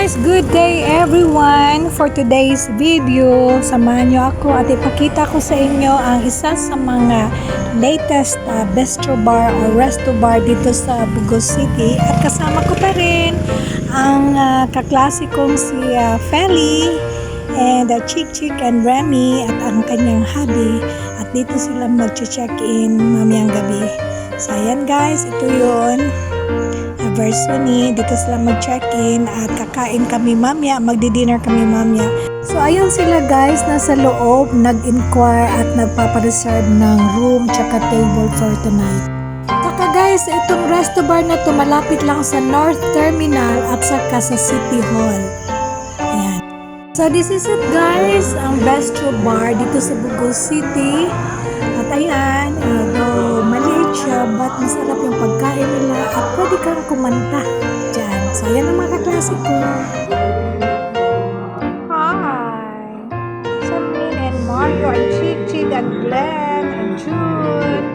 guys! Good day everyone! For today's video, samahan nyo ako at ipakita ko sa inyo ang isa sa mga latest bistro bar o resto bar dito sa Bugos City. At kasama ko pa rin ang kaklase kong si Feli and Chick Chick and Remy at ang kanyang hubby. At dito sila mag-check-in mamayang gabi. So ayan guys, ito yun. Versuni, dito sila mag-check-in at kakain kami mamaya, magdi-dinner kami mamaya. So ayun sila guys, nasa loob, nag-inquire at nagpapareserve ng room tsaka table for tonight. Saka guys, itong resto bar na to malapit lang sa North Terminal at saka sa City Hall. Ayan. So this is it guys, ang bistro bar dito sa Bugos City. At ayan, maliit siya but masarap yung pagkain nila at pwede kang kumanta dyan. So ayan ang mga kaklase ko. Hi! Samin and Mario and Chick Chick and Glenn and June.